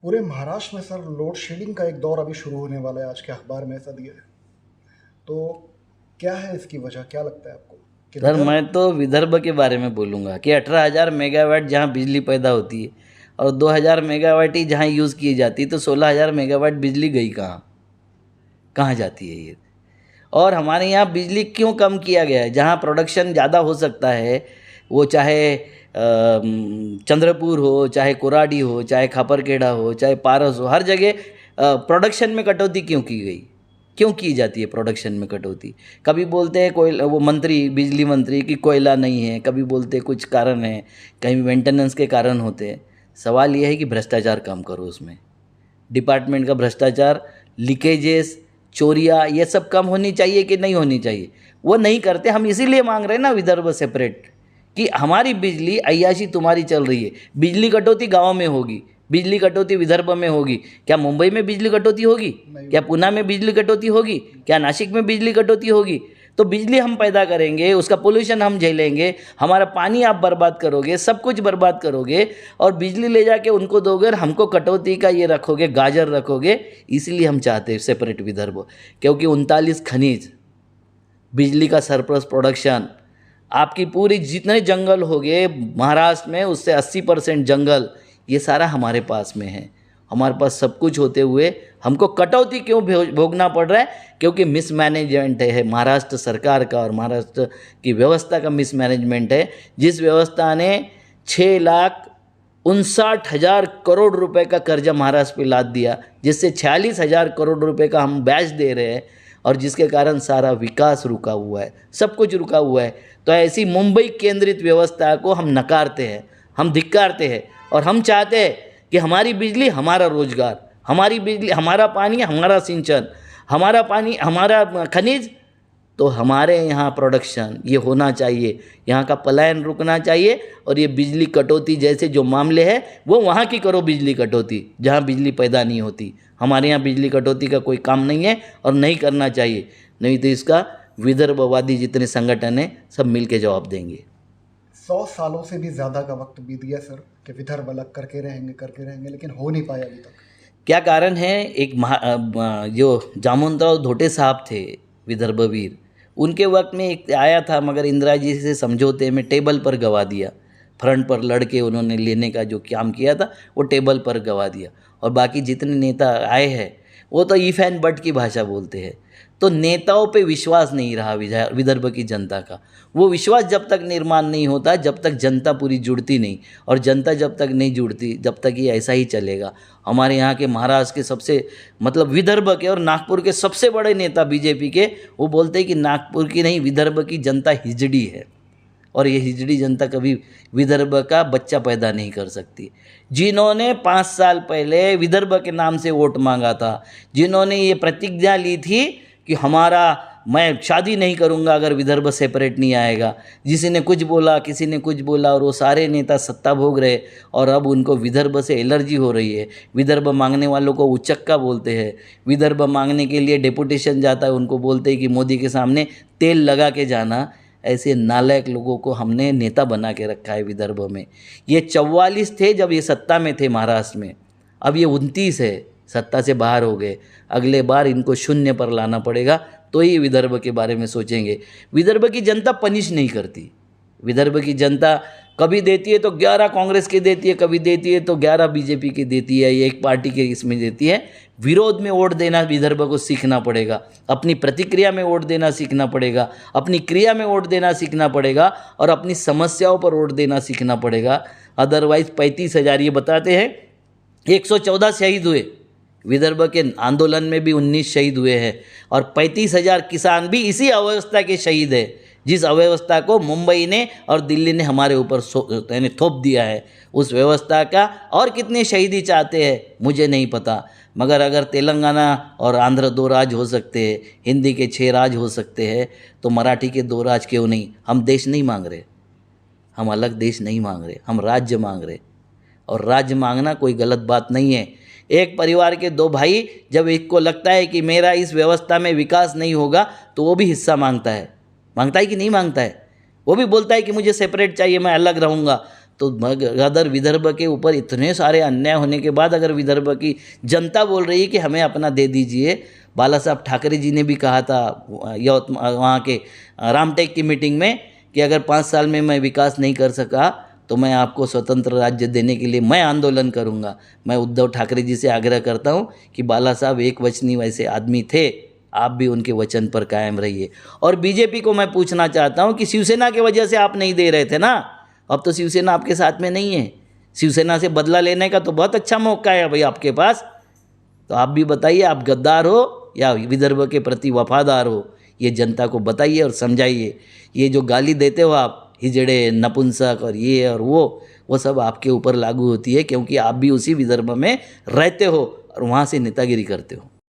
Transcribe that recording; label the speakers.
Speaker 1: पूरे महाराष्ट्र में sir load shedding का एक दौर अभी शुरू होने वाला है, आज के अखबार में ऐसा दिया है। तो क्या है इसकी वजह, क्या लगता है आपको कि
Speaker 2: सर
Speaker 1: विदर्भ।
Speaker 2: मैं तो विदर्भ के बारे में बोलूँगा कि 18,000 मेगावाट जहाँ बिजली पैदा होती है और 2,000 मेगावाट ही जहाँ यूज़ की जाती है, तो 16,000 मेगावाट बिजली गई कहाँ कहाँ जाती है ये। और हमारे यहाँ बिजली क्यों कम किया गया है? जहाँ प्रोडक्शन ज़्यादा हो सकता है, वो चाहे चंद्रपुर हो, चाहे कोराडी हो, चाहे खापरखेड़ा हो, चाहे पारस हो, हर जगह प्रोडक्शन में कटौती क्यों की गई? क्यों की जाती है प्रोडक्शन में कटौती? कभी बोलते हैं कोयला, वो मंत्री, बिजली मंत्री, कि कोयला नहीं है, कभी बोलते हैं कुछ कारण है, कहीं मेंटेनेंस के कारण होते हैं। सवाल ये है कि भ्रष्टाचार कम करो उसमें। डिपार्टमेंट का भ्रष्टाचार, लीकेजेस, चोरियाँ, ये सब कम होनी चाहिए कि नहीं होनी चाहिए? वो नहीं करते। हम इसीलिए मांग रहे हैं ना विदर्भ सेपरेट, कि हमारी बिजली अय्याशी तुम्हारी चल रही है। बिजली कटौती गाँव में होगी, बिजली कटौती विदर्भ में होगी। क्या मुंबई में बिजली कटौती होगी?
Speaker 1: नहीं
Speaker 2: क्या
Speaker 1: होगी।
Speaker 2: पुणे में बिजली कटौती होगी? क्या नासिक में बिजली कटौती होगी? तो बिजली हम पैदा करेंगे, उसका पोल्यूशन हम झेलेंगे, हमारा पानी आप बर्बाद करोगे, सब कुछ बर्बाद करोगे, और बिजली ले जाके उनको दोगे और हमको कटौती का ये रखोगे, गाजर रखोगे। इसलिए हम चाहते हैं सेपरेट विदर्भ, क्योंकि 39 खनिज, बिजली का सरप्लस प्रोडक्शन, आपकी पूरी जितने जंगल हो गए महाराष्ट्र में, उससे 80% जंगल, ये सारा हमारे पास में है। हमारे पास सब कुछ होते हुए हमको कटौती क्यों भोगना पड़ रहा है? क्योंकि मिसमैनेजमेंट है महाराष्ट्र सरकार का, और महाराष्ट्र की व्यवस्था का मिसमैनेजमेंट है। जिस व्यवस्था ने 6,59,000 करोड़ रुपए का कर्जा महाराष्ट्र पे लाद दिया, जिससे 46,000 करोड़ रुपए का हम ब्याज दे रहे हैं, और जिसके कारण सारा विकास रुका हुआ है, सब कुछ रुका हुआ है। तो ऐसी मुंबई केंद्रित व्यवस्था को हम नकारते हैं, हम धिक्कारते हैं, और हम चाहते हैं कि हमारी बिजली हमारा रोजगार, हमारी बिजली हमारा पानी हमारा सिंचन, हमारा पानी हमारा खनिज, तो हमारे यहाँ प्रोडक्शन ये होना चाहिए। यहाँ का पलायन रुकना चाहिए, और ये बिजली कटौती जैसे जो मामले हैं वो वहाँ की करो बिजली कटौती, जहाँ बिजली पैदा नहीं होती। हमारे यहाँ बिजली कटौती का कोई काम नहीं है और नहीं करना चाहिए। नहीं तो इसका विदर्भवादी जितने संगठन हैं सब मिल के जवाब देंगे।
Speaker 1: 100 सालों से भी ज़्यादा का वक्त बीत गया सर कि विदर्भ अलग करके रहेंगे, लेकिन हो नहीं पाया अभी तक।
Speaker 2: क्या कारण है? एक जो जामवंतराव धोटे साहब थे, विदर्भवीर, उनके वक्त में एक आया था, मगर इंदिरा जी से समझौते में टेबल पर गवा दिया। फ्रंट पर लड़के उन्होंने लेने का जो काम किया था वो टेबल पर गवा दिया। और बाकी जितने नेता आए हैं वो तो ईफ एंड बट की भाषा बोलते हैं। तो नेताओं पे विश्वास नहीं रहा विदर्भ की जनता का। वो विश्वास जब तक निर्माण नहीं होता, जब तक जनता पूरी जुड़ती नहीं, और जनता जब तक नहीं जुड़ती, जब तक ये ऐसा ही चलेगा। हमारे यहाँ के महाराष्ट्र के सबसे, मतलब विदर्भ के और नागपुर के सबसे बड़े नेता बीजेपी के, वो बोलते हैं कि नागपुर की नहीं, विदर्भ की जनता हिजड़ी है, और ये हिजड़ी जनता कभी विदर्भ का बच्चा पैदा नहीं कर सकती। जिन्होंने 5 साल पहले विदर्भ के नाम से वोट मांगा था, जिन्होंने ये प्रतिज्ञा ली थी कि मैं शादी नहीं करूंगा अगर विदर्भ सेपरेट नहीं आएगा, किसी ने कुछ बोला, किसी ने कुछ बोला, और वो सारे नेता सत्ता भोग रहे, और अब उनको विदर्भ से एलर्जी हो रही है। विदर्भ मांगने वालों को उचक्का बोलते हैं। विदर्भ मांगने के लिए डेपुटेशन जाता है, उनको बोलते हैं कि मोदी के सामने तेल लगा के जाना। ऐसे नालायक लोगों को हमने नेता बना के रखा है विदर्भ में। ये 44 थे जब ये सत्ता में थे महाराष्ट्र में, अब ये 29 है, सत्ता से बाहर हो गए। अगले बार इनको शून्य पर लाना पड़ेगा, तो ही विदर्भ के बारे में सोचेंगे। विदर्भ की जनता पनिश नहीं करती। विदर्भ की जनता कभी देती है तो 11 कांग्रेस की देती है, कभी देती है तो 11 बीजेपी की देती है, एक पार्टी के इसमें देती है। विरोध में वोट देना विदर्भ को सीखना पड़ेगा, अपनी प्रतिक्रिया में वोट देना सीखना पड़ेगा, अपनी क्रिया में वोट देना सीखना पड़ेगा, और अपनी समस्याओं पर वोट देना सीखना पड़ेगा। अदरवाइज 35,000, ये बताते हैं 114 शहीद हुए, विदर्भ के आंदोलन में भी 19 शहीद हुए हैं, और 35,000 किसान भी इसी अव्यवस्था के शहीद है, जिस अव्यवस्था को मुंबई ने और दिल्ली ने हमारे ऊपर यानी थोप दिया है। उस व्यवस्था का और कितने शहीदी चाहते हैं मुझे नहीं पता, मगर अगर तेलंगाना और आंध्र 2 राज हो सकते हैं, हिंदी के 6 राज हो सकते हैं, तो मराठी के 2 राज क्यों नहीं? हम देश नहीं मांग रहे, हम अलग देश नहीं मांग रहे, हम राज्य मांग रहे। और राज्य मांगना कोई गलत बात नहीं है। एक परिवार के 2 भाई, जब एक को लगता है कि मेरा इस व्यवस्था में विकास नहीं होगा, तो वो भी हिस्सा मांगता है कि नहीं मांगता है? वो भी बोलता है कि मुझे सेपरेट चाहिए, मैं अलग रहूँगा। तो अगर विदर्भ के ऊपर इतने सारे अन्याय होने के बाद अगर विदर्भ की जनता बोल रही है कि हमें अपना दे दीजिए, बाला साहब ठाकरे जी ने भी कहा था वहाँ के रामटेक की मीटिंग में कि अगर 5 साल में मैं विकास नहीं कर सका तो मैं आपको स्वतंत्र राज्य देने के लिए मैं आंदोलन करूँगा। मैं उद्धव ठाकरे जी से आग्रह करता हूँ कि बाला साहब एक वचनी वैसे आदमी थे, आप भी उनके वचन पर कायम रहिए। और बीजेपी को मैं पूछना चाहता हूँ कि शिवसेना की वजह से आप नहीं दे रहे थे ना, अब तो शिवसेना आपके साथ में नहीं है, शिवसेना से बदला लेने का तो बहुत अच्छा मौका है भाई आपके पास। तो आप भी बताइए, आप गद्दार हो या विदर्भ के प्रति वफादार हो, ये जनता को बताइए और समझाइए। ये जो गाली देते हो आप, हिजड़े, नपुंसक और ये और वो सब आपके ऊपर लागू होती है, क्योंकि आप भी उसी विदर्भ में रहते हो और वहाँ से नेतागिरी करते हो।